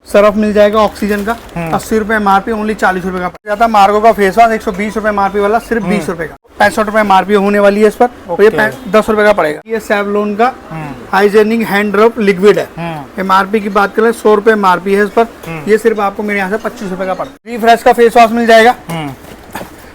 Surf मिल जाएगा oxygen का 80 रुपए MRP, ओनली 40 रुपए का पड़ जाता है। मार्गो का फेस वॉश 120 रुपए MRP वाला सिर्फ 20 रुपए का, 65 रुपए MRP होने वाली है इस पर। तो ये 10 रुपए का पड़ेगा। ये सेवलॉन का हाइजेनिक हैंड रब लिक्विड है। MRP की बात करें 100 रुपए MRP है इस पर। ये सिर्फ आपको मेरे यहाँ से 25 रुपए का पड़ता है। रिफ्रेश का फेस वॉश मिल जाएगा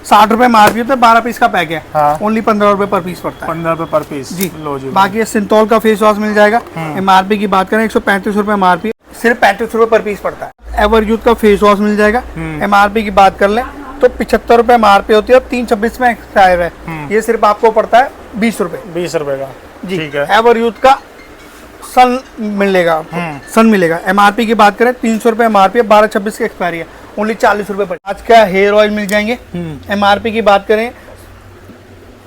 60 रुपए MRP होता है, 12 पीस का पैक है। ओनली 15 रुपए पर पीस पड़ता है। 15 रुपए पर पीस जी। लो जी। बाकी ये सिंथॉल का फेस वॉश मिल जाएगा। MRP की बात करें 135 रुपए MRP, सिर्फ 35 रुपए पर पीस पड़ता है। एवर यूथ का फेस वॉश मिल जाएगा। MRP की बात कर लें तो 75 रुपए MRP होती है और 326 में एक्सपायर है। ये सिर्फ आपको पड़ता है 20 रुपए। 20 रुपए का जी। ठीक है। एवर यूथ का सन मिलेगा, सन मिलेगा। MRP की बात करें 300 रुपए MRP है, 12/26 की एक्सपायरी है, ओनली 40 रुपए पर। आज का हेयर ऑयल मिल जाएंगे। MRP की बात करें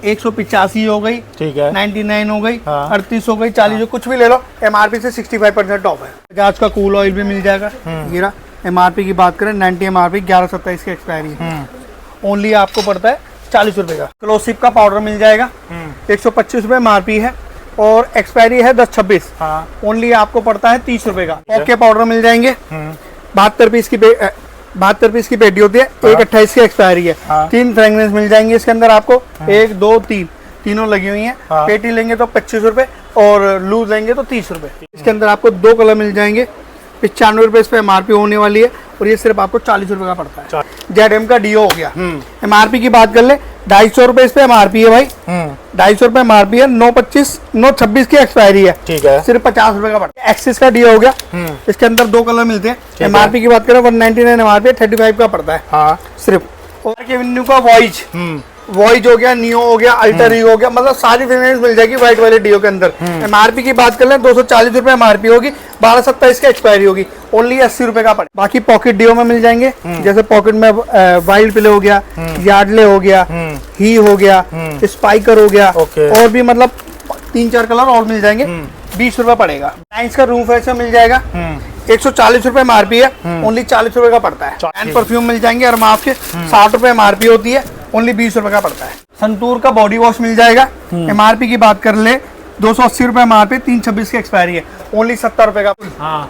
185 हो गई, ठीक है, 99 हो गई, हाँ। 38 हो गई, 40 हो, कुछ भी ले लो। MRP से 65% ऑफ है। बजाज का कूल ऑयल भी मिल जाएगा। हीरा MRP की बात करें 90 MRP, 11/27 की एक्सपायरी है, ओनली आपको पड़ता है 40 रुपए का। क्लोसिप का पाउडर मिल जाएगा 125 रुपए MRP है और एक्सपायरी है 10/26, ओनली आपको पड़ता है 30 रुपए का। ओके पाउडर मिल जाएंगे 72 पीस की पेटी होती है, 1/28 की एक्सपायरी है। 3 फ्रेगनेंस मिल जाएंगे इसके अंदर आपको, 1 2 3 तीनों लगी हुई हैं। पेटी लेंगे तो 25 रुपए और लूज लेंगे तो 30 रुपए। इसके अंदर आपको 2 कलर मिल जाएंगे। 95 रुपए इस पे MRP होने वाली है और ये सिर्फ आपको 40 रुपए का पड़ता है। ZM का डीओ हो गया। MRP की बात कर ले 250 रुपए इस पे MRP है भाई, 250 रुपए MRP है, 9/26 की एक्सपायरी है, ठीक है, सिर्फ 50 रुपए का पड़ता है। एक्सिस का डीओ हो गया। इसके अंदर 2 कलर मिलते हैं। MRP की बात करें 199 MRP, 35 का पड़ता है सिर्फ। और केविन्यू का वॉइज हो गया, नियो हो गया, अल्टर हो गया, मतलब सारी फ्रेगनेंस मिल जाएगी व्हाइट वाले डीओ के अंदर। MRP की बात कर लें 240 रुपए MRP होगी, 12/27 की एक्सपायरी होगी, ओनली 80 रुपए का पड़े। बाकी पॉकेट डीओ में मिल जाएंगे, जैसे पॉकेट में वाइल्ड प्ले हो गया, यार्डले हो गया, ही हो गया, स्पाइकर हो गया, और भी मतलब 3-4 कलर और मिल जाएंगे। 20 रुपए पड़ेगा। नाइस का रूम फ्रेशनर मिल जाएगा 140 रुपए MRP है, ओनली 40 रुपए का पड़ता है। एंड परफ्यूम मिल जाएंगे अरमाफ के 60 रुपए MRP होती है, ओनली 20 रुपए का पड़ता है। संतूर का बॉडी वॉश मिल जाएगा। MRP की बात कर ले 280 रुपए MRP, 3/26 की एक्सपायरी है, ओनली 70 रुपए का।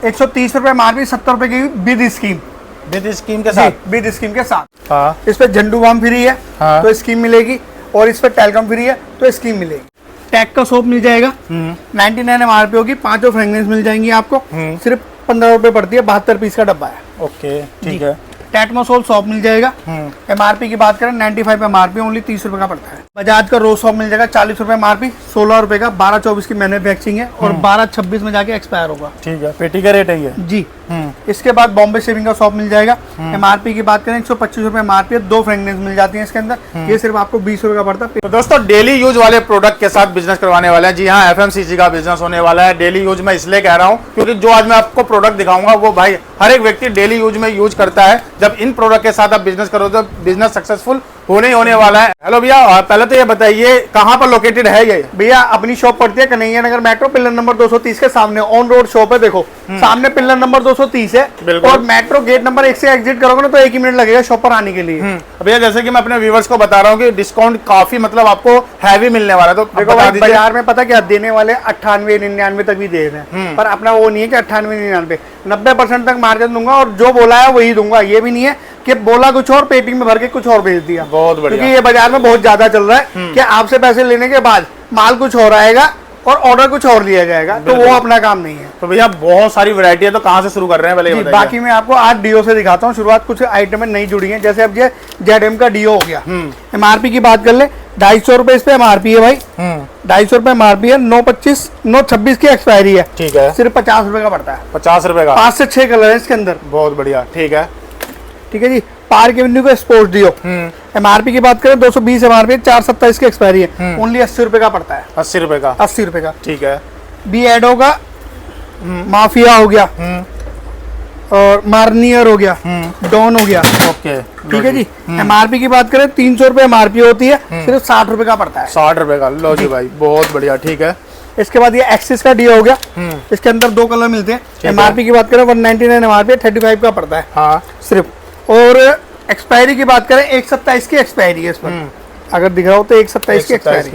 130 रुपए MRP, 70 रुपए की विद स्कीम के साथ। इस पे झंडू बाम फ्री है तो स्कीम मिलेगी, और इस पे टेलकम फ्री है तो स्कीम मिलेगी। टैग का सोप मिल जाएगा 99 MRP होगी, 5 फ्रेगनेंस मिल जाएंगी आपको, सिर्फ 15 रुपए पड़ती है, 72 पीस का डब्बा है। ओके ठीक है। टैटमोसोल सॉप मिल जाएगा। MRP की बात करें 95 MRP, ओनली 30 रुपए का पड़ता है। बजाज का रोज सॉप मिल जाएगा 40 रुपए MRP, 16 रुपए का, 12/24 की मैन्युफैक्चरिंग है और 12/26 में जाके एक्सपायर होगा। ठीक है, पेटी का रेट है ये जी। इसके बाद बॉम्बे शेविंग का सॉप मिल जाएगा। MRP की बात करें 125 रुपए MRP, 2 फ्रेगनेंस मिल जाती है इसके अंदर, ये सिर्फ आपको 20 रुपए का पड़ता है। तो दोस्तों डेली यूज वाले प्रोडक्ट के साथ बिजनेस करवाने वाले हैं। जी हाँ, FMCG का बिजनेस होने वाला है। डेली यूज में इसलिए कह रहा हूँ क्योंकि जो आज मैं आपको प्रोडक्ट दिखाऊंगा वो भाई हर एक व्यक्ति डेली यूज में यूज करता है। जब इन प्रोडक्ट के साथ आप बिजनेस करो तो बिजनेस सक्सेसफुल होने ही होने वाला है। हेलो भैया, पहले तो ये बताइए कहाँ पर लोकेटेड है ये? भैया अपनी शॉप पड़ती है कन्हैया नगर मेट्रो, पिलर नंबर 230 के सामने, ऑन रोड शॉप है। देखो सामने पिलर नंबर 230 है और मेट्रो गेट नंबर 1 से एग्जिट करोगे ना तो 1 ही मिनट लगेगा शॉप पर आने के लिए। भैया जैसे कि मैं अपने व्यूवर्स को बता रहा हूँ कि डिस्काउंट काफी मतलब आपको हैवी मिलने वाला है, तो देखो भाई बाजार में पता क्या देने वाले 98-99 तक भी दे रहे हैं, पर अपना वो नहीं है कि 98-99, 90% तक मार्जिन दूंगा और जो बोला है वही दूंगा। ये भी नहीं है कि बोला कुछ और पेटी में भर के कुछ और भेज दिया। बहुत बढ़िया, क्योंकि ये बाजार में बहुत ज्यादा चल रहा है कि आपसे पैसे लेने के बाद माल कुछ और आएगा और ऑर्डर कुछ और लिया जाएगा, तो वो अपना काम नहीं है। तो भैया बहुत सारी वैरायटी है, तो कहाँ से शुरू कर रहे हैं पहले? बाकी मैं आपको आज डीओ से दिखाता हूँ। शुरुआत कुछ आइटम में नई जुड़ी है, जैसे अब ये ZM का डीओ हो गया। MRP की बात कर ले 250 रुपए इस पे MRP है भाई, 250 रुपए MRP है, 9/26 की एक्सपायरी है, ठीक है, सिर्फ 50 रुपए का पड़ता है। 50 रुपए का, 5 से 6 कलर है इसके अंदर। बहुत बढ़िया, ठीक है, ठीक है जी। पार्क एवेन्यू का स्पोर्ट्स डीओ, MRP की बात करें 220 MRP, 4/27 की एक्सपायरी है, ओनली 80 रुपए का पड़ता है। 80 रुपए का, 80 रुपए का, ठीक है। बी एडो का माफिया हो गया और मार्नियर हो गया, डॉन हो गया, ओके, ठीक है जी। MRP की बात करें 300 रुपए MRP होती है, सिर्फ 60 रुपए का पड़ता है। 60 रुपए का, लो जी भाई, बहुत बढ़िया, ठीक है। इसके बाद ये एक्सिस का डीओ हो गया, इसके अंदर 2 कलर मिलते हैं। MRP की बात करें 199 MRP, 35 का पड़ता है सिर्फ। और एक्सपायरी की बात करें 1/27 की एक्सपायरी है इस पर, अगर दिख रहा हो तो 1/27 की एक्सपायरी।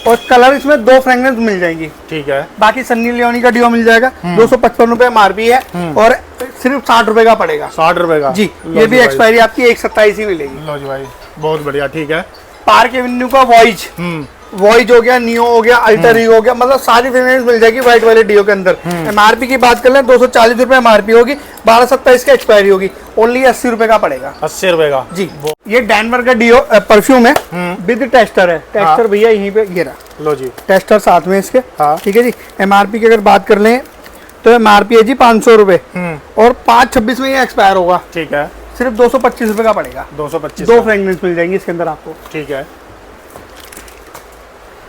और कलर इसमें 2 फ्रेग्रेंस मिल जाएंगी। ठीक है। बाकी सन्नी लियोनी का डियो मिल जाएगा, 255 रुपए MRP है और सिर्फ 60 रुपए का पड़ेगा। 60 रुपए का जी। ये भी एक्सपायरी आपकी 1/27 ही मिलेगी। लो जी भाई, बहुत बढ़िया। ठीक है। पार्क एवेन्यू का वॉइज हो गया, नियो हो गया, अल्टर हो गया, मतलब सारी फ्रेग्रेंस मिल जाएगी व्हाइट वाले डियो के अंदर। MRP की बात कर लें 240 रुपए MRP होगी, 12/27 की एक्सपायरी होगी, ओनली 80 रुपए का पड़ेगा। 80 रुपए का जी। ये डैनवर का डियो परफ्यूम है, विद टेस्टर है। टेस्टर भैया यहीं पे गिरा, लो जी, टेस्टर साथ में इसके। हाँ। ठीक है जी। MRP की अगर बात कर लें तो MRP है जी 500 रुपए और 5/26 में ये एक्सपायर होगा। ठीक है। सिर्फ 225 रुपए का पड़ेगा। 225। 2 फ्रेग्रेंस मिल जाएंगे इसके अंदर आपको। ठीक है।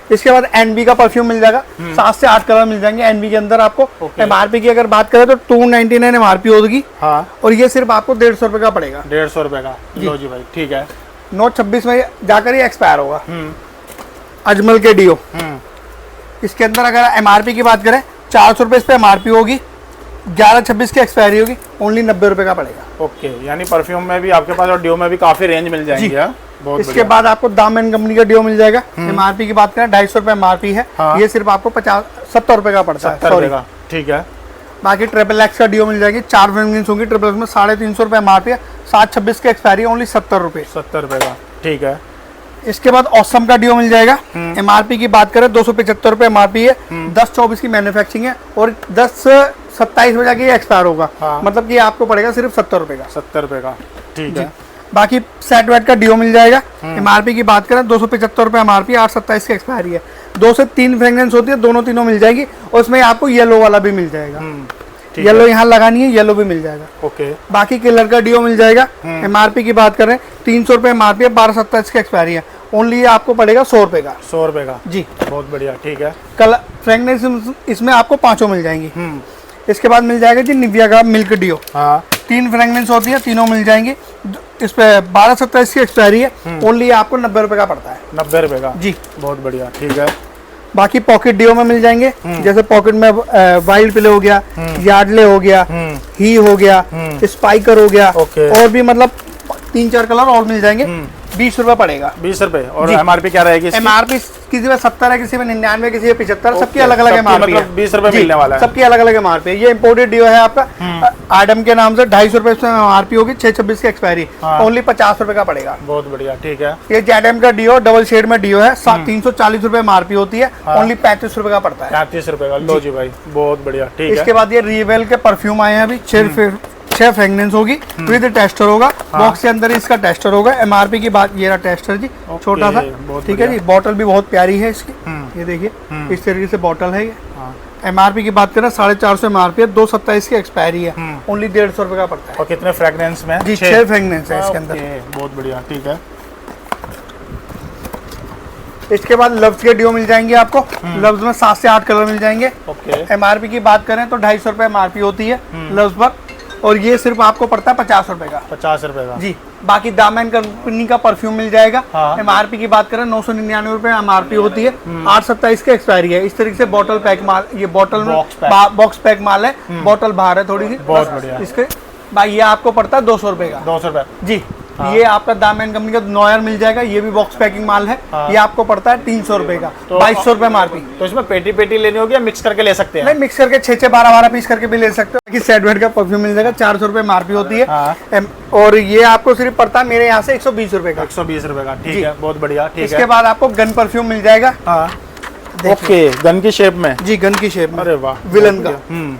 इसके बाद NB का परफ्यूम मिल जाएगा, 7 से 8 कलर मिल जाएंगे NB के अंदर आपको। MRP की अगर बात करें तो 299 MRP होगी। हाँ। और ये सिर्फ आपको 150 रुपए का पड़ेगा। 150 रुपए का। लो जी भाई, ठीक है। 9/26 में जाकर ही एक्सपायर होगा। अजमल के डियो, इसके अंदर अगर MRP की बात करें 400 रुपए इस पे MRP होगी, 11/26 की एक्सपायरी होगी, ओनली 90 रुपए का पड़ेगा। ओके, यानी परफ्यूम में भी आपके पास और डियो में भी काफी रेंज मिल जाएंगी। हाँ? बहुत इसके बाद आपको दामन कंपनी का डियो मिल जाएगा। MRP की बात करें 250 रुपए MRP है। हाँ। ये सिर्फ आपको 70 रुपए का पड़ता है। 70 रुपए का। ठीक है। बाकी ट्रिपल एक्स का डियो मिल जाएगी, 4 फ्रेग्रेंस होंगी ट्रिपल एक्स में, 350 रुपए MRP है, 7/26 की एक्सपायरी, ओनली 70 रुपए। 70 रुपए का। ठीक है। इसके बाद ऑसम का डियो मिल जाएगा। MRP की बात करें 275 रुपए MRP है, 10/24 की मैन्युफैक्चरिंग है और 10/27 में जाके एक्सपायर होगा। हाँ। मतलब कि आपको पड़ेगा सिर्फ 70 रुपए का। 70 रुपए का। ठीक है। बाकी सेट वेट का डियो मिल जाएगा। MRP की बात करें 275 रुपए MRP, 8/27 की एक्सपायरी है, 2 से 3 फ्रेग्रेंस होती है, दोनों तीनों मिल जाएगी और उसमें आपको येलो वाला भी मिल जाएगा। येलो यहाँ लगानी है, येलो भी मिल जाएगा। ओके। बाकी किलर का डियो मिल जाएगा। MRP की बात करें 300 रुपए MRP है, 12/27 की एक्सपायरी है, ओनली आपको पड़ेगा 100 रुपए का। 100 रुपए का। जी। बहुत बढ़िया। ठीक है। कलर फ्रेग्रेंस इसमें आपको 5 मिल जाएंगी। इसके बाद मिल जाएगा जी निविया का मिल्क डियो। हाँ। 3 फ्रेग्रेंस होती है, तीनों मिल जाएंगी। इस पे 12/27 की एक्सपायरी है, ओनली आपको 90 रुपए का पड़ता है। 90 रुपए का। जी। बहुत बढ़िया। ठीक है। बाकी पॉकेट डियो में मिल जाएंगे, जैसे पॉकेट में वाइल्ड प्ले हो गया, यार्डले हो गया, ही हो गया, स्पाइकर हो गया, ओके। और भी मतलब 3-4 कलर और मिल जाएंगे। 20 रुपए पड़ेगा। 20 रुपए। और MRP क्या रहेगी? MRP किसी में 70 है, किसी में 99, किसी में 75, सबकी अलग अलग MRP है। मतलब 20 रुपए मिलने वाला है। सबकी अलग अलग MRP है। ये इम्पोर्टेड डियो है आपका आडम के नाम से, 250 रुपए इसमें MRP होगी, 6/26 की एक्सपायरी, ओनली 50 रुपए का पड़ेगा। बहुत बढ़िया। ठीक है। ये जैडम का डियो डबल शेड में डियो है, 340 रुपए MRP होती है, ओनली 35 रुपए का पड़ता है। 35 रुपए का। लो जी भाई, बहुत बढ़िया। ठीक है। इसके बाद ये रिवेल के परफ्यूम आए हैं अभी, 6 फ्रेग्रेंस होगी, विद टेस्टर होगा। बॉक्स के अंदर इसका टेस्टर होगा। MRP की बात, ये रहा टेस्टर जी, छोटा सा। ठीक है जी। बॉटल भी बहुत प्यारी है इसकी, ये देखिए इस तरीके से बॉटल है ये। MRP की बात करें 450 MRP है, 2/27 की एक्सपायरी है, ओनली 150 रुपए का पड़ता है। और कितने फ्रेग्रेंस में? जी 6 फ्रेग्रेंस है इसके अंदर। बहुत बढ़िया। ठीक है। इसके बाद लव्स के डियो मिल जाएंगे आपको। लव्स में 7 से 8 कलर मिल जाएंगे। ओके। MRP की बात करें तो 250 रुपए MRP होती है लव्स पर, और ये सिर्फ आपको पड़ता है 50 रुपए का। 50 रुपए का। जी। बाकी दामन कंपनी का परफ्यूम मिल जाएगा। हाँ। MRP की बात करें 999 रुपए MRP होती है, 8/27 की एक्सपायरी है। इस तरीके से बॉटल पैक माल, ये बॉटल में बॉक्स पैक माल है, बॉटल बाहर है थोड़ी सी। बहुत बढ़िया। इसके भाई ये आपको पड़ता है 200 रुपए का। 200 रुपए। जी। ये आपका दामन कंपनी का नोयर मिल जाएगा, ये भी बॉक्स पैकिंग माल है। ये आपको पड़ता है 300 रुपए का, 2200 रुपए MRP। तो इसमें पेटी पेटी लेनी होगी या मिक्स करके ले सकते हैं? नहीं, मिक्स करके 6-6, 12-12 पीस करके भी ले सकते हो। बाकी सेट वेट का परफ्यूम मिल जाएगा, 400 रुपए MRP होती है। हाँ। और ये आपको सिर्फ पड़ता है मेरे यहाँ से 120 रुपए का। 120 रुपए का। ठीक है। बहुत बढ़िया। ठीक है। इसके बाद आपको गन परफ्यूम मिल जाएगा। ओके। गन की शेप में? जी, गन की शेप में। अरे वाह। विलन का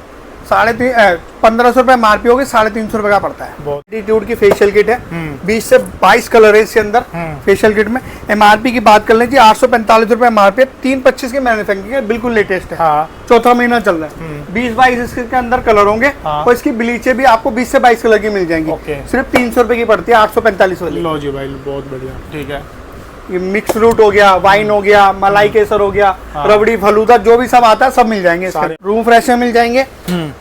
1500 रुपए MRP होगी, 350 रुपए का पड़ता है। एटीट्यूड की फेशियल किट है, 20 से 22 कलर है इसके अंदर फेशियल किट में। MRP की बात कर लें जी 845 रुपए MRP है, 325 की मैन्युफैक्चरिंग है, बिल्कुल लेटेस्ट है। हाँ। चौथा महीना चल रहा है। 20-22 इसके अंदर कलर होंगे। हाँ। और इसकी ब्लीचें भी आपको 20 से 22 कलर की मिल जाएंगी। सिर्फ 300 रुपए की पड़ती है, 845 वाली। लो जी भाई, बहुत बढ़िया। ठीक है। ये मिक्स फ्रूट हो गया, वाइन हो गया, मलाई केसर हो गया, रबड़ी, फलूदा, जो भी सब आता है सब मिल जाएंगे। रूम फ्रेशनर मिल जाएंगे,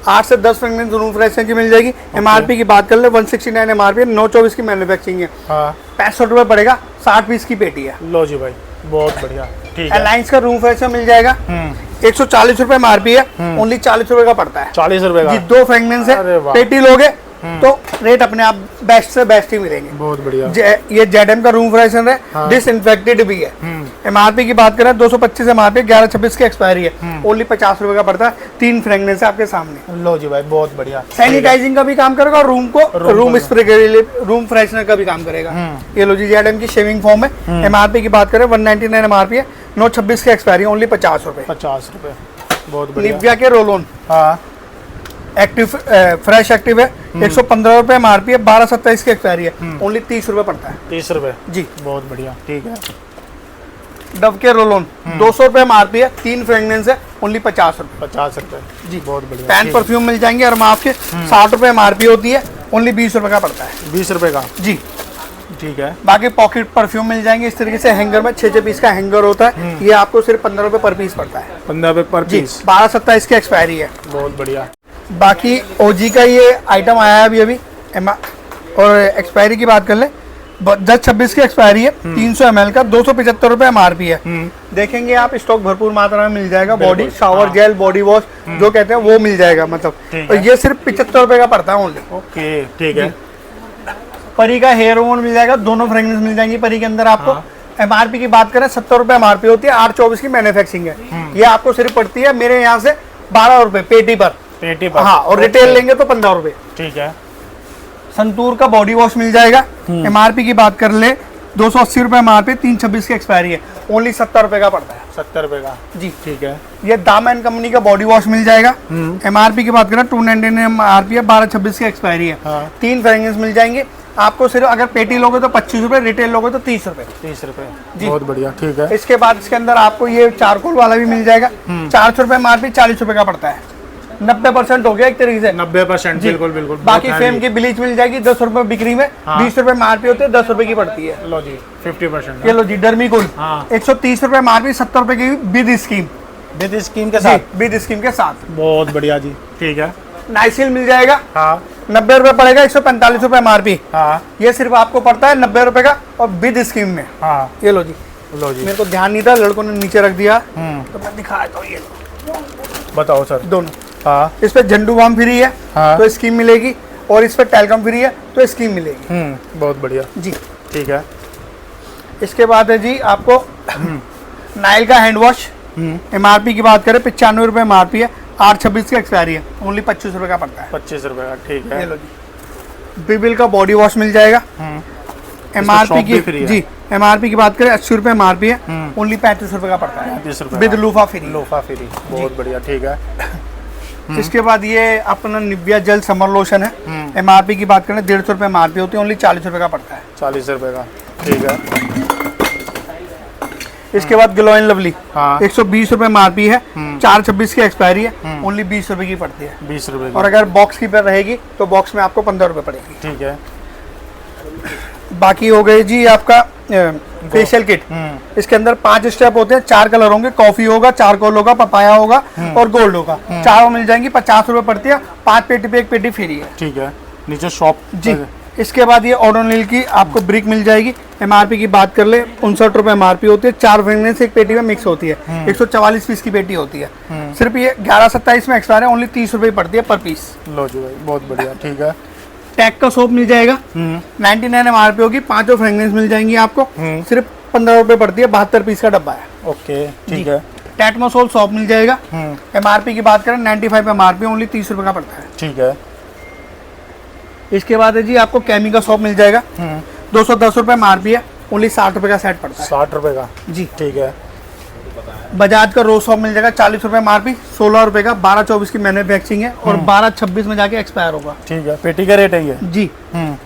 8 से 10 फ्रेग्रेंस रूम फ्रेशनर की मिल जाएगी। MRP की बात कर ले 169 MRP, 924 की मैन्युफैक्चरिंग है। 65 रुपए पड़ेगा, 60 पीस की पेटी है। लो जी भाई, बहुत बढ़िया। ठीक है। अलायंस का रूम फ्रेशनर मिल जाएगा, 140 रुपए MRP है, ओनली 40 रुपए का पड़ता है। 40 रुपए का। जी, 2 फ्रेग्रेंस है, पेटी लोगे तो रेट अपने आप बेस्ट से बेस्ट ही मिलेंगे। बहुत बढ़िया। ये जेडएम का रूम फ्रेशनर है, हाँ। डिसइंफेक्टेड भी है। एमआरपी की बात करें 225 एमआरपी, 1126 की एक्सपायरी है, ओनली 50 रुपए का पड़ता है। 3 फ्रेगनेंस है आपके सामने। लो जी भाई, बहुत बढ़िया। सैनिटाइजिंग का भी काम करेगा और रूम स्प्रे के लिए रूम फ्रेशनर का भी काम करेगा। ये लो जी जेडएम की शेविंग फोम है। एमआरपी की बात करें 199 एमआरपी है, 926 की एक्सपायरी, ओनली 50 रुपए। 50 रुपए, बहुत बढ़िया। निविया के रोल ऑन हाँ, एक्टिव फ्रेश एक्टिव है, 115 रुपए एमआरपी है, 1227 की एक्सपायरी है, ओनली 30 रुपए पड़ता है 30 रुपए जी। बहुत बढ़िया, ठीक है। डव के रोल ऑन 200 रुपए एमआरपी है, 3 फ्रेगनेंस है, ओनली 50 रुपए 50 रुपए जी। बहुत बढ़िया। पैन परफ्यूम मिल जाएंगे और माफ के 60 रुपए एमआरपी होती है, ओनली 20 रुपए का पड़ता है 20 रुपए का, जी। ठीक है। बाकी पॉकेट परफ्यूम मिल जाएंगे इस तरीके से, हैंगर में 6 पीस का हैंगर होता है। ये आपको सिर्फ 15 रुपए पर पीस पड़ता है 15 रुपए पर जी। पीस, 1227 की एक्सपायरी है। बहुत बढ़िया। बाकी ओजी का ये आइटम आया है अभी और एक्सपायरी की बात कर ले 10-26 की एक्सपायरी है, 300 ml का, 275 रुपए एमआरपी है। देखेंगे आप स्टॉक भरपूर मात्रा में मिल जाएगा। Body shower gel, body wash जो कहते हैं वो मिल जाएगा मतलब। ठीक और है। ये सिर्फ 75 रुपए का पड़ता है ओनली। ओके, ठीक है। परी का हेयर ओवन मिल जाएगा, दोनों फ्रेगनेंस मिल जाएंगी परी के अंदर आपको। एमआरपी की बात करें 70 रुपए एमआरपी होती है, 824 की मैन्युफैक्चरिंग है। ये आपको सिर्फ पड़ती है मेरे यहाँ से 12 रुपए पेटी पर। पेटी पर, हाँ, और रिटेल लेंगे तो 15 रुपए। ठीक है। संतूर का बॉडी वॉश मिल जाएगा। एमआरपी की बात कर ले 280 रुपए एमआरपी, 326 की एक्सपायरी है, ओनली 70 रुपए का पड़ता है 70 रुपए का जी। ठीक है। ये दामन कंपनी का बॉडी वॉश मिल जाएगा। एमआरपी की बात करें 299 एमआरपी है, 1226 की एक्सपायरी है। हाँ। 3 फ्रेगनेंस मिल जाएंगे आपको। सिर्फ अगर पेटी लोगे तो 25 रुपए, रिटेल लोगे तो 30 रुपए। 30 रुपए जी। बहुत बढ़िया, ठीक है। इसके बाद इसके अंदर आपको ये चारकोल वाला भी मिल जाएगा। 400 रुपए एमआरपी, 40 रुपए का पड़ता है। 90% हो गया एक तरीके से। 90% जी। बिल्कुल बिल्कुल। बाकी फेम की ब्लीच मिल जाएगी 10 रुपए बिक्री में। हाँ। 20 रुपए एमआरपी होते हैं, 10 रुपए की पड़ती है। लो जी 50%। ये लो जी डर्मीकूल हाँ। 130 रुपए एमआरपी, 70 रुपए की विद स्कीम। विद स्कीम के साथ, विद स्कीम के साथ। बहुत बढ़िया जी, ठीक है। नाइसिल मिल जाएगा, हाँ 90 रुपए पड़ेगा, 145 रुपए एमआरपी। हाँ ये सिर्फ आपको पड़ता है 90 रुपए का और विद स्कीम में। हाँ, ये लो जी। लो जी। मेरे को ध्यान नहीं था, लड़कों ने नीचे रख दिया तो मैं दिखा देता हूँ। ये लो बताओ सर। दोनों। हाँ इस पे झंडू बाम फ्री है हाँ। तो स्कीम मिलेगी, और इस पे टेलकम फ्री है तो स्कीम मिलेगी बहुत बढ़िया, जी। ठीक है। इसके बाद है जी आपको नाइल का हैंड वॉश। एमआरपी की बात करें 95 रुपए एमआरपी है, 826 की एक्सपायरी है, ओनली 25 रुपए का पड़ता है। 25 रुपए का, ठीक ये है। लो जी। बिबिल का बॉडी वॉश मिल जाएगा। एमआरपी shop भी free की है। जी, एमआरपी की बात करें 80 रुपए एमआरपी है, ओनली 35 रुपए का पड़ता है 30 रुपए विद का। Loofah free. लोफा फ्री, बहुत बढ़िया, ठीक है। इसके बाद ये अपना निविया जेल समर लोशन है। एमआरपी की बात करें 150 रुपए एमआरपी होती है, ओनली 40 रुपए का पड़ता है। 40 रुपए का, ठीक है। इसके बाद ग्लो एंड लवली हाँ 120 रुपए एमआरपी है, 426 की एक्सपायरी है, ओनली 20 रुपए की पड़ती है। 20 रुपए और की, अगर बॉक्स की पर रहेगी तो बॉक्स में आपको 15 रुपए पड़ेगी। ठीक है। बाकी हो गए जी आपका फेशियल किट। इसके अंदर 5 स्टेप होते हैं, 4 कलर होंगे, कॉफी होगा, चारकोल होगा, पपाया होगा और गोल्ड होगा। चारों मिल जाएंगी, 50 रुपए पड़ती है, 5 पेटी पे 1 पेटी फ्री है ठीक है। नीचे शॉप जी। इसके बाद ये ओडोनिल की आपको ब्रिक मिल जाएगी। एमआरपी की बात कर ले 59 रुपए एमआरपी होती है, 4 फ्रेगनेंस एक पेटी में मिक्स होती है, 144 पीस की पेटी होती है। सिर्फ ये 1127 में एक्सपायर है, ओनली 30 रुपए पड़ती है पर पीस। लो जी भाई, बहुत बढ़िया, ठीक है। टैग का सोप मिल जाएगा, 99 एमआरपी होगी, 5 फ्रेगनेंस मिल जाएंगी आपको, सिर्फ 15 रुपए पड़ती है, 72 पीस का डब्बा है। ओके, ठीक है। टैटमोसोल सॉप मिल जाएगा। एमआरपी की बात करें 95 एमआरपी, ओनली 30 रुपए का पड़ता है। ठीक है। इसके बाद है जी आपको कैमी का सॉप मिल जाएगा, 210 रुपए एमआरपी है, ओनली 60 रुपए का सेट पड़ता है 60 रुपए का, जी। ठीक है। बजाज का रोज सॉप मिल जाएगा 40 रुपए एमआरपी, 16 रुपए का, 12-24 की मैन्युफैक्चरिंग है और 12-26 में जाके एक्सपायर होगा ठीक है, पेटी का रेट है ये जी।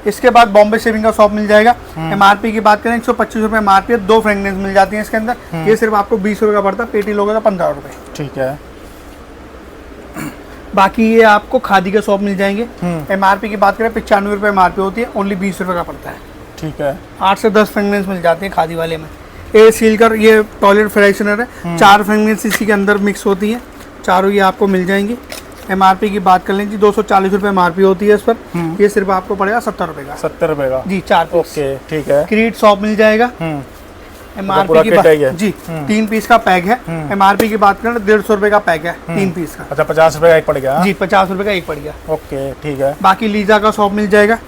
इसके बाद बॉम्बे शेविंग का सॉप मिल जाएगा। एमआरपी की बात करें 125 रुपए एमआरपी है, 2 फ्रेगनेंस मिल जाती है इसके अंदर। ये सिर्फ आपको 20 रुपए का पड़ता है, पेटी लोगे तो 15 रुपए। ठीक है। बाकी ये आपको खादी के शॉप मिल जाएंगे। एमआरपी की बात करें 95 रुपए एमआरपी होती है, ओनली 20 रुपए का पड़ता है। ठीक है। 8 से 10 फ्रेगनेंस मिल जाते हैं खादी वाले में। ए सील कर ये टॉयलेट फ्रेशनर है, 4 फ्रेगनेंस इसी के अंदर मिक्स होती है, चारों ये आपको मिल जाएंगी। एमआरपी की बात कर लें जी 240 रुपए एमआरपी होती है इस पर, ये सिर्फ आपको पड़ेगा 70 रुपए का 70 रुपए का, 4 पीस। ओके, ठीक है। क्रीट शॉप मिल जाएगा। MRP पूरा की kit है ये? बात जी 3 पीस का पैक है। MRP की बात करें तो 150 रुपए का पैक है 3 पीस का। अच्छा 50 रुपए का एक पड़ गया। जी 50 रुपए का एक पड़ गया। ओके ठीक है। बाकी लीजा का शॉप मिल जाएगा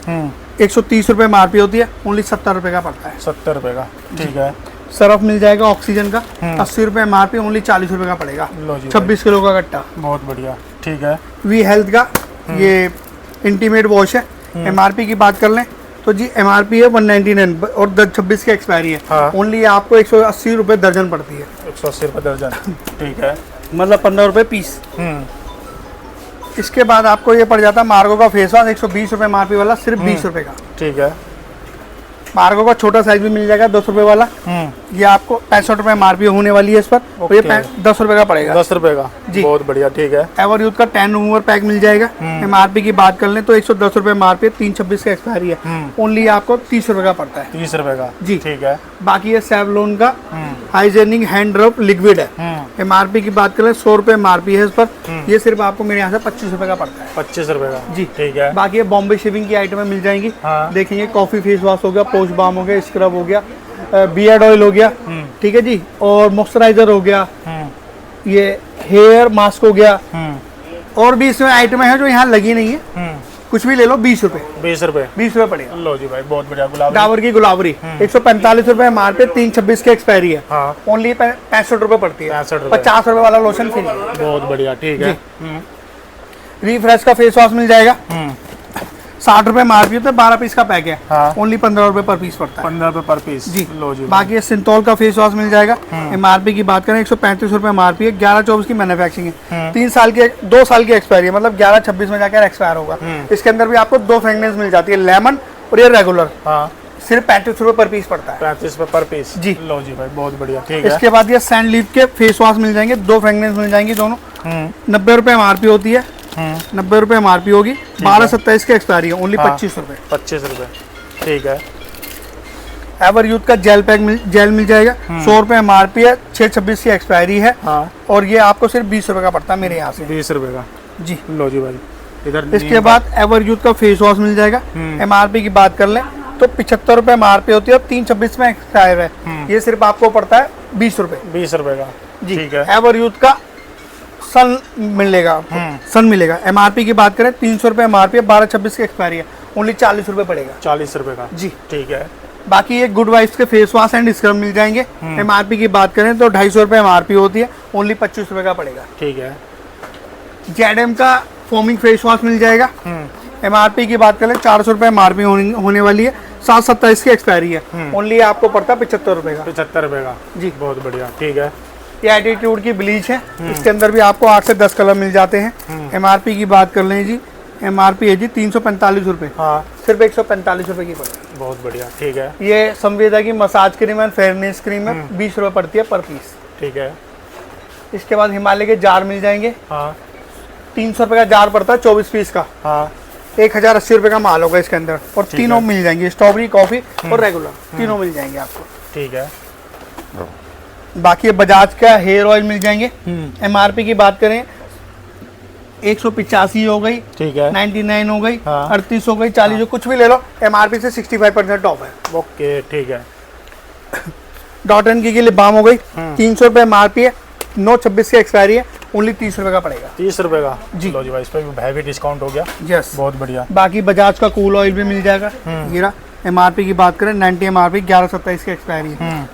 130 रुपए MRP होती है, ओनली 70 रुपए का पड़ता है। 70 रुपए का ठीक है। सर्फ मिल जाएगा ऑक्सीजन का 80 रुपए MRP, ओनली 40 रुपए का पड़ेगा। लो जी 26 किलो का कट्टा। बहुत बढ़िया ठीक है। वी हेल्थ का ये इंटीमेट वॉश है। MRP की बात कर लें तो जी MRP है 199 और 26 की एक्सपायरी है। हाँ। ओनली आपको 180 रुपए दर्जन पड़ती है। 180 रुपए दर्जन ठीक है। मतलब 15 रुपए पीस। इसके बाद आपको ये पड़ जाता है मार्गो का फेस वॉश 120 रुपए MRP वाला, सिर्फ 20 रुपए का। ठीक है। मार्गो का छोटा साइज भी मिल जाएगा 200 रुपए वाला। ये आपको 65 रुपए MRP होने वाली है इस पर, और ये 10 रुपए का पड़ेगा। 10 रुपए का जी। बहुत बढ़िया ठीक है। एवर यूथ का 10 रिमूवर पैक मिल जाएगा। MRP की बात कर लें तो 110 रुपए MRP, 326 का एक्सपायरी है। ओनली आपको 30 रुपए का पड़ता है। 30 रुपए का जी ठीक है। बाकी ये सेवलॉन का हाइजेनिक हैंड रब लिक्विड है। MRP की बात करें 100 रुपए MRP है इस पर, ये सिर्फ आपको मेरे यहाँ से 25 रुपए का पड़ता है। 25 रुपए का जी ठीक है। बाकी ये बॉम्बे शेविंग की आइटमें मिल जाएंगी। हाँ। देखेंगे कॉफी फेस वॉश हो गया, पोस्ट बाम हो गया, स्क्रब हो गया, बियर्ड ऑयल हो गया, ठीक है जी, और मॉइस्चराइजर हो गया, ये हेयर मास्क हो गया, और भी इसमें आइटमें हैं जो यहाँ लगी नहीं है। कुछ भी ले लो 20 रुपए। 20 रुपए 20 रुपए पड़ेगा। लो जी भाई बहुत बढ़िया। गुलाब डाबर की गुलाबरी 145 रुपए MRP, 326 की एक्सपायरी है। हाँ। ओनली 65 रुपए पड़ती है। 65 रुपए 50 रुपए वाला लोशन फ्री। बहुत बढ़िया ठीक है। रिफ्रेश का फेस वॉश मिल जाएगा 60 रुपए MRP होता है, 12 पीस का पैक है। हाँ। ओनली 15 रुपए पर पीस पड़ता है। 15 रुपए पर पीस जी। लो जी बाकी ये सिंथॉल का फेस वॉश मिल जाएगा। MRP की बात करें 135 रुपए MRP है, 11-24 की मैन्युफैक्चरिंग है। 2 साल की एक्सपायरी है, मतलब 11-26 में जाकर एक्सपायर होगा। इसके अंदर भी आपको 2 फ्रेगनेंस मिल जाती है, लेमन और ये रेगुलर। हाँ। सिर्फ 35 रुपए पर पीस पड़ता है। 35 रुपए पर पीस जी। लो जी भाई बहुत बढ़िया ठीक है। इसके बाद ये सैंड लीफ के फेस वॉश मिल जाएंगे, 2 फ्रेगनेंस मिल जाएंगी दोनों। 90 रुपए MRP होती है। 90 रुपए MRP होगी, 12-27 की एक्सपायरी है, ओनली 25 रुपए। 25 रुपए ठीक है। एवर यूथ का जेल मिल जाएगा 100 रुपए MRP है, 626 की एक्सपायरी है। हाँ। और ये आपको सिर्फ 20 रुपए का पड़ता है मेरे यहाँ से। 20 रुपए का जी। लो जी भाई इधर। इसके बाद एवर यूथ का फेस वॉश मिल जाएगा। MRP की बात कर लें तो 75 रुपए MRP होती है और 326 में एक्सपायर है। ये सिर्फ आपको पड़ता है 20 रुपए। 20 रुपए का जी। ठीक है। एवर यूथ का सन मिलेगा आपको, सन मिलेगा। MRP की बात करें 300 रुपए MRP है, 12-26 की एक्सपायरी है, ओनली 40 रुपए पड़ेगा। 40 रुपए का जी ठीक है। बाकी ये गुड वाइफ्स के फेस वॉश एंड स्क्रब मिल जाएंगे। MRP की बात करें तो 250 रुपए MRP होती है, ओनली 25 रुपए का पड़ेगा। ठीक है। जेडएम का फोमिंग फेस वॉश मिल जाएगा। MRP की बात करें 400 रुपए MRP होने वाली है, 727 की एक्सपायरी है, ओनली आपको पड़ता है 75 रुपए का। 75 रुपए का जी। बहुत बढ़िया ठीक है। ये एटीट्यूड की ब्लीच है, इसके अंदर भी आपको 8 से 10 कलर मिल जाते हैं। MRP की बात कर लें जी, MRP है जी 345 रुपए, हाँ। सिर्फ 145 रुपए की पड़ती बहुत बढ़िया ठीक है। है। ये संवेदा की massage cream and fairness cream है, 20 रुपए पड़ती है पर पीस। ठीक है। इसके बाद हिमालय के जार मिल जाएंगे, हाँ। 300 रुपए का जार पड़ता है 24 पीस का। हाँ। 1080 रुपए का माल होगा इसके अंदर, और तीनों मिल जाएंगे, स्ट्रॉबेरी, कॉफी और रेगुलर, तीनों मिल जाएंगे आपको। ठीक है। बाकी बजाज का हेयर ऑयल मिल जाएंगे। MRP की बात करें 185 हो गई, ठीक है। 99 हो गई, हाँ। 38 हो गई, 40 हो, कुछ भी ले लो, MRP से 65% ऑफ है। ओके ठीक है। डॉट एंड की लिप बाम हो गई, 300 रुपए MRP है, 926 की एक्सपायरी है, ओनली 30 रुपए का पड़ेगा। 30 रुपए का जी। लो जी भाई इस पर भी हैवी डिस्काउंट हो गया। यस। बहुत बढ़िया। बाकी बजाज का कूल ऑयल भी मिल जाएगा। हीरा MRP की बात करें 90 MRP, 1127 की एक्सपायरी है,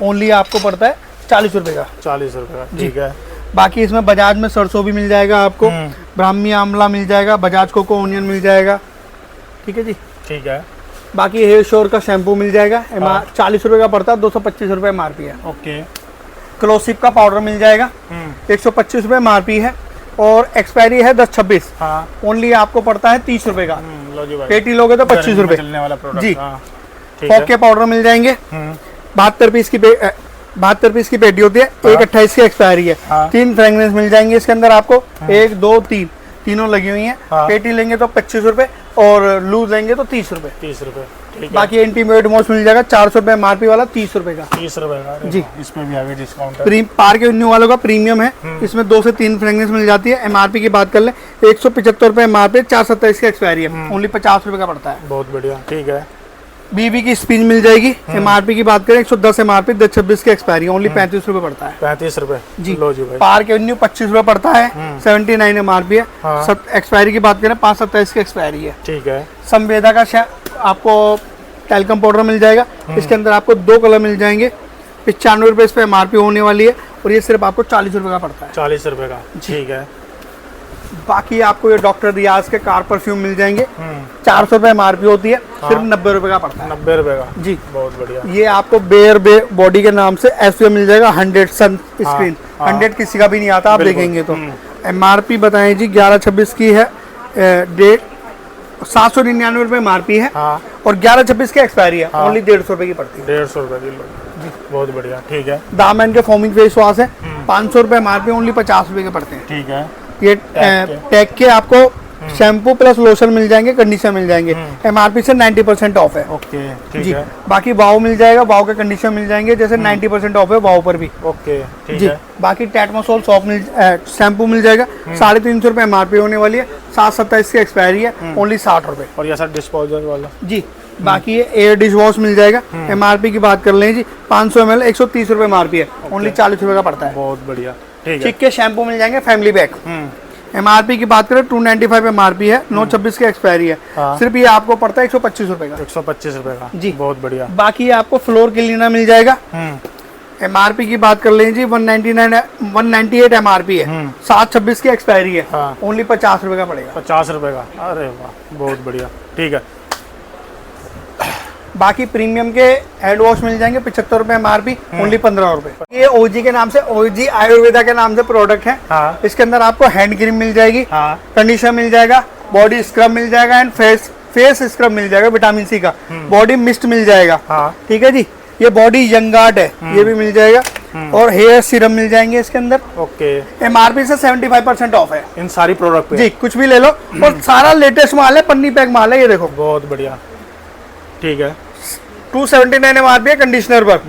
ओनली आपको पड़ता है 40 रुपए का। 40 रुपए का ठीक है। बाकी इसमें बजाज में सरसों भी मिल जाएगा आपको, ब्राह्मी आंवला मिल जाएगा, बजाज कोको ओनियन मिल जाएगा, ठीक है जी। ठीक है। बाकी हेयर श्योर का शैम्पू मिल जाएगा, 40 रुपए का पड़ता है, 225 रुपए MRP है। ओके। क्लोसिप का पाउडर मिल जाएगा, 125 रुपए MRP है, और एक्सपायरी है 10/26। हाँ। ओनली आपको पड़ता है 30 रुपए का। लो जी भाई पेटी लोगे तो 25 रुपए चलने वाला प्रोडक्ट। जी। हाँ। ठीक फॉक है। के पाउडर मिल जाएंगे, 72 पीस की पेटी होती है, 1/28 की एक्सपायरी है। हाँ। 3 फ्रेगनेंस मिल जाएंगे इसके अंदर आपको, 1 2 3 तीनों लगी हुई हैं। हाँ। पेटी लेंगे तो 25 रुपए, और लूज लेंगे तो 30 रुपए। 30 रुपए ठीक है। बाकी एंटीमेड वॉश मिल जाएगा 400 रुपए MRP वाला, 30 रुपए का। 30 रुपए का जी। इसमें भी हैवी डिस्काउंट है। पार्क एवेन्यू वालों का प्रीमियम है, इसमें 2 से 3 फ्रेगनेंस मिल जाती है। MRP की बात कर ले 175 रुपए MRP, 427 की एक्सपायरी है, ओनली 50 रुपए का पड़ता है। बहुत बढ़िया ठीक है। बीबी की स्पिन मिल जाएगी। एमआरपी की बात करें 110 एमआरपी 1026 की एक्सपायरी, ओनली 35 रुपए पड़ता है। 35 रुपए जी। लो जी भाई। पार्क एवेन्यू 25 रुपए पड़ता है, 79 एमआरपी है। हाँ। एक्सपायरी की बात करें 527 की एक्सपायरी है। ठीक है। संवेदा का आपको टैल्कम पाउडर मिल जाएगा। इसके अंदर आपको 2 कलर मिल जाएंगे। 95 रुपए इस पे एमआरपी होने वाली है और ये सिर्फ आपको 40 रुपए का पड़ता है। 40 रुपए का, ठीक है। बाकी आपको ये डॉक्टर रियाज के कार परफ्यूम मिल जाएंगे। 400 रुपए एमआरपी होती है, सिर्फ 90 रुपए का पड़ता है। 90 रुपए का जी, बहुत बढ़िया। ये आपको बेयर बॉडी के नाम से एसपीएफ मिल जाएगा 100 सन स्क्रीन। 100 किसी का भी नहीं आता, आप देखेंगे तो। एमआरपी बताएं जी 1126 की है, डेट 799 रुपए एमआरपी है। हाँ। और 1126 की एक्सपायरी है, ओनली 150 रुपए की पड़ती है। 150 रुपए की लो जी, बहुत बढ़िया, ठीक है। दामन के फोमिंग फेस वॉश है, 500 रुपए एमआरपी, ओनली 50 रुपए के पड़ते हैं। ठीक है। ये टैग के आपको शैम्पू प्लस लोशन मिल जाएंगे, कंडीशनर मिल जाएंगे। एमआरपी से 90% ऑफ है। ओके, ठीक जी। है। बाकी वाओ मिल जाएगा, वाओ के कंडीशनर मिल जाएंगे, जैसे 90% ऑफ है वाओ पर भी। ओके, ठीक जी। है। बाकी टैटमासोल सॉप शैम्पू मिल जाएगा, 350 रुपए एमआरपी होने वाली है, 727 की एक्सपायरी है, ओनली 60 रुपए। और ये सर डिस्पोजल वाला जी। बाकी ये एयर डिश वॉश मिल जाएगा। एमआरपी की बात कर लें जी 500 ml 130 रुपए एमआरपी है, ओनली 40 रुपए का पड़ता है। बहुत बढ़िया, ठीक है। चिक के शैम्पू मिल जाएंगे फैमिली पैक। एमआरपी की बात करें 295 एमआरपी है, 926 की एक्सपायरी है। हाँ। सिर्फ ये आपको पड़ता है 125 रुपए का। 125 रुपए का जी। बहुत बढ़िया। बाकी आपको फ्लोर क्लीनर मिल जाएगा। एमआरपी की बात कर लें जी 198 एमआरपी है, 726 की एक्सपायरी है। हाँ। ओनली 50 रुपए का पड़ेगा। 50 रुपए का, अरे वाह बहुत बढ़िया, ठीक है। बाकी प्रीमियम के हेड वॉश मिल जाएंगे 75 रुपए एमआरपी, ओनली 15 रुपए। ये ओजी के नाम से, ओजी आयुर्वेदा के नाम से प्रोडक्ट है। हाँ। इसके अंदर आपको हैंड क्रीम मिल जाएगी, हाँ। कंडीशनर मिल जाएगा, बॉडी स्क्रब मिल जाएगा एंड फेस स्क्रब मिल जाएगा विटामिन सी का, बॉडी मिस्ट मिल जाएगा। हाँ। ठीक है जी। ये बॉडी यंगार्ड है, ये भी मिल जाएगा। और हेयर सीरम मिल जाएंगे इसके अंदर। ओके। एमआरपी से 75% ऑफ है इन सारी प्रोडक्ट पे जी, कुछ भी ले लो। और सारा लेटेस्ट माल है, पन्नी पैक माल है, ये देखो। बहुत बढ़िया, ठीक है। 279 एमआरपी है कंडीशनर पर,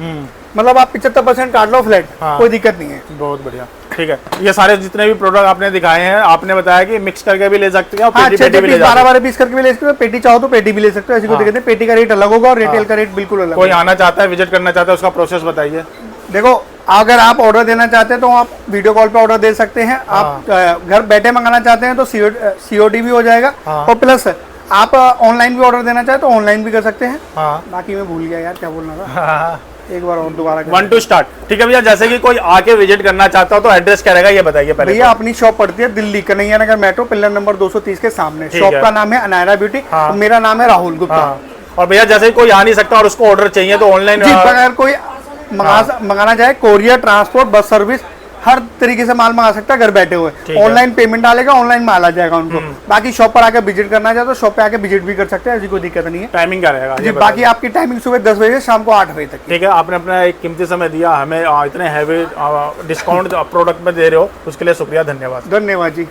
मतलब आप 75% काट लो फ्लैट। हाँ। कोई दिक्कत नहीं है। बहुत बढ़िया, ठीक है। ये सारे जितने भी प्रोडक्ट आपने दिखाए हैं, आपने बताया कि मिक्स करके भी ले सकते हैं और हाँ, पेटी भी ले 12 पीस करके भी ले सकते हो, पेटी चाहो तो पेटी भी ले सकते हो, ऐसी कोई दिक्कत नहीं। पेटी का रेट अलग होगा और रिटेल का रेट बिल्कुल अलग कोई होगा। आना चाहता है, विजिट करना चाहता है, उसका प्रोसेस बताइए। देखो, अगर आप ऑर्डर देना चाहते हैं तो आप वीडियो कॉल पे ऑर्डर दे सकते हैं। आप घर बैठे मंगाना चाहते हैं तो सीओडी भी हो जाएगा। और प्लस आप ऑनलाइन भी ऑर्डर देना चाहे तो ऑनलाइन भी कर सकते हैं। हाँ। बाकी मैं भूल गया यार क्या बोलना था। एक बार और दोबारा 1 to स्टार्ट, ठीक है भैया। जैसे कि कोई आके विजिट करना चाहता हो तो एड्रेस क्या रहेगा ये बताइए पहले। भैया अपनी शॉप पड़ती है दिल्ली कन्हैया नगर मेट्रो, पिलर नंबर 230 के सामने। शॉप का नाम है अनायरा ब्यूटी। हाँ। और मेरा नाम है राहुल गुप्ता। हाँ। और भैया जैसे कोई आ नहीं सकता और उसको ऑर्डर चाहिए तो ऑनलाइन, अगर कोई मंगाना चाहे, कोरियर, ट्रांसपोर्ट, बस सर्विस, हर तरीके से माल मंगा सकता है घर बैठे हुए। ऑनलाइन पेमेंट डालेगा, ऑनलाइन माल आ जाएगा उनको। बाकी शॉप पर आकर विजिट करना चाहे तो शॉप पे आके विजिट भी कर सकते हैं, ऐसी कोई दिक्कत नहीं है। टाइमिंग क्या रहेगा जी, बाकी आपकी टाइमिंग सुबह 10 बजे से शाम को 8 बजे तक। ठीक है। आपने अपना एक कीमती समय दिया हमें, इतने हैवी डिस्काउंट प्रोडक्ट में दे रहे हो, उसके लिए शुक्रिया, धन्यवाद। धन्यवाद जी।